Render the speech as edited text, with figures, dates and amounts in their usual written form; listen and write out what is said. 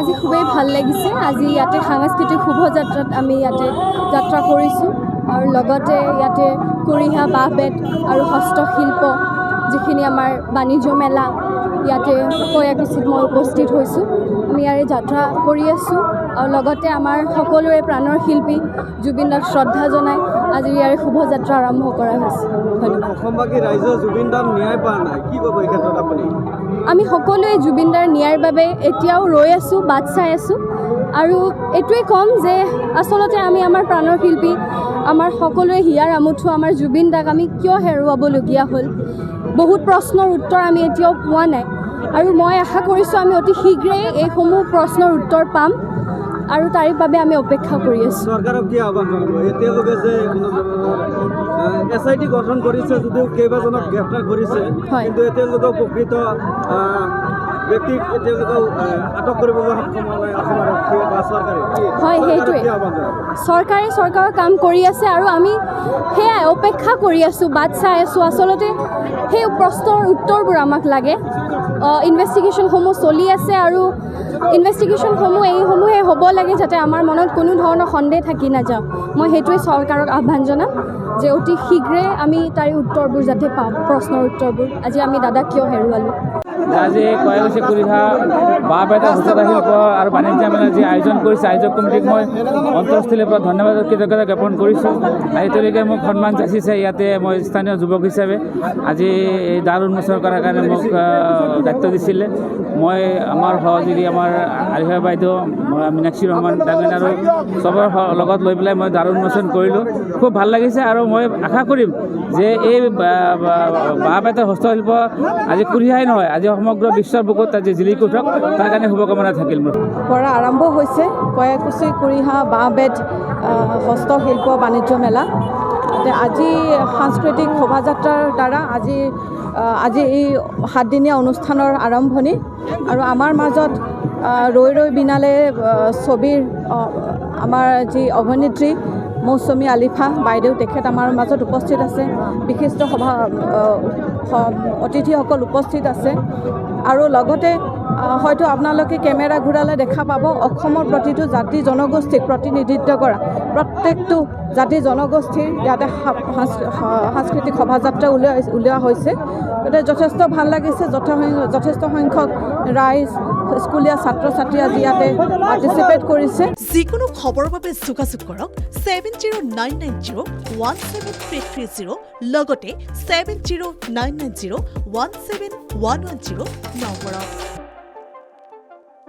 আজি খুবেই ভাল লাগিছে। আজি ইয়াতে সাংস্কৃতিক শোভাযাত্ৰাত আমি ইয়াতে যাত্ৰা কৰিছোঁ আৰু লগতে ইয়াতে কুৰিহা বাঁহ বেত আৰু হস্তশিল্প যিখিনি আমাৰ বাণিজ্য মেলা ইয়াতে কয়াকুছিত মই উপস্থিত হৈছোঁ। আমি ইয়াৰে যাত্ৰা কৰি আছোঁ আৰু লগতে আমাৰ সকলোৰে প্ৰাণৰ শিল্পী জুবিন দাক শ্ৰদ্ধা জনাই আজি ইয়াৰে শুভযাত্ৰা আৰম্ভ কৰা হৈছে। ধন্যবাদ। অসমবাসী ৰাইজে জুবিন দাক ন্যায় পোৱা নাই, কি ক'ব এই ক্ষেত্ৰত আপুনি? আমি সকলোৱে জুবিন দাৰ ন্যায়ৰ বাবে এতিয়াও ৰৈ আছোঁ, বাট চাই আছোঁ আৰু এইটোৱেই ক'ম যে আচলতে আমি আমাৰ প্ৰাণৰ শিল্পী, আমাৰ সকলোৱে হিয়াৰ আমঠু আমাৰ জুবিন দাক আমি কিয় হেৰুৱাবলগীয়া হ'ল। বহুত প্ৰশ্নৰ উত্তৰ আমি এতিয়াও পোৱা নাই আৰু মই আশা কৰিছোঁ আমি অতি শীঘ্ৰেই এইসমূহ প্ৰশ্নৰ উত্তৰ পাম আৰু তাৰে বাবে আমি অপেক্ষা কৰি আছোঁ। চৰকাৰক কি আহ্বান জনাব? এতিয়ালৈকে যে SIT গঠন কৰিছে যদিও কেইবাজনক গ্ৰেপ্তাৰ কৰিছে, কিন্তু এতিয়ালৈকে প্ৰকৃত ব্যক্তিক এতিয়ালৈকে আটক কৰিবলৈ সক্ষম হোৱা নাই অসম আৰক্ষী বা চৰকাৰে। হয়, সেইটোৱে চৰকাৰৰ কাম কৰি আছে আৰু আমি সেয়াই অপেক্ষা কৰি আছোঁ, বাট চাই আছোঁ। আচলতে সেই প্ৰশ্নৰ উত্তৰবোৰ আমাক লাগে। ইনভেষ্টিগেশ্যনসমূহ চলি আছে আৰু ইনভেষ্টিগেশ্যনসমূহ এইসমূহে হ'ব লাগে যাতে আমাৰ মনত কোনো ধৰণৰ সন্দেহ থাকি নাযাওঁ। মই সেইটোৱে চৰকাৰক আহ্বান জনাম যে অতি শীঘ্ৰে আমি তাৰে উত্তৰবোৰ যাতে পাওঁ, প্ৰশ্নৰ উত্তৰবোৰ। আজি আমি দাদাক কিয় হেৰুৱালোঁ। আজি কয়াকুছি কুৰিহা বাঁহ বেত হস্তশিল্প আৰু বাণিজ্য মেলা যি আয়োজন কৰিছে, আয়োজক কমিটিক মই অন্তৰস্থলীৰ পৰা ধন্যবাদ কৃতজ্ঞতা জ্ঞাপন কৰিছোঁ। আজি তেওঁলোকে মোক সন্মান যাচিছে। ইয়াতে মই স্থানীয় যুৱক হিচাপে আজি এই দ্বাৰ উন্মোচন কৰাৰ কাৰণে মোক দায়িত্ব দিছিলে। মই আমাৰ সহযোগী আমাৰ আলিফা বাইদেউ, মীনাক্ষী ৰহমান ডাঙৰীয়া আৰু চবৰ লগত লৈ পেলাই মই দ্বাৰ উন্মোচন কৰিলোঁ। খুব ভাল লাগিছে আৰু মই আশা কৰিম যে এই বাঁহ বেতৰ হস্তশিল্প আজি কুৰিহাই নহয়, আজি সমগ্ৰ বিশ্বৰ বুকুত আজি জিলিকি উঠক, তাৰ কাৰণে শুভকামনা থাকিল মোৰ পৰা। আৰম্ভ হৈছে কয়াকুছি কুৰিহা বাঁহ বেত হস্তশিল্প বাণিজ্য মেলা। আজি সাংস্কৃতিক শোভাযাত্ৰাৰ দ্বাৰা আজি এই 7 দিনীয়া অনুষ্ঠানৰ আৰম্ভণি আৰু আমাৰ মাজত ৰৈ ৰৈ বিনালে ছবিৰ আমাৰ যি অভিনেত্ৰী মৌচুমী আলিফা বাইদেউ, তেখেত আমাৰ মাজত উপস্থিত আছে। বিশিষ্ট অতিথিসকল উপস্থিত আছে আৰু লগতে হয়তো আপোনালোকে কেমেৰা ঘূৰালে দেখা পাব অসমৰ প্ৰতিটো জাতি জনগোষ্ঠীক প্ৰতিনিধিত্ব কৰা প্ৰত্যেকটো জাতি জনগোষ্ঠীৰ ইয়াতে সাংস্কৃতিক শোভাযাত্ৰা উলিওৱা হৈছে। গতিকে যথেষ্ট ভাল লাগিছে। যথেষ্ট সংখ্যক ৰাইজ, স্কুলীয়া ছাত্ৰ ছাত্ৰী আজি ইয়াতে পাৰ্টিচিপেট কৰিছে। যিকোনো খবৰৰ বাবে যোগাযোগ কৰক 7099017330 লগতে 7099017110 নম্বৰত।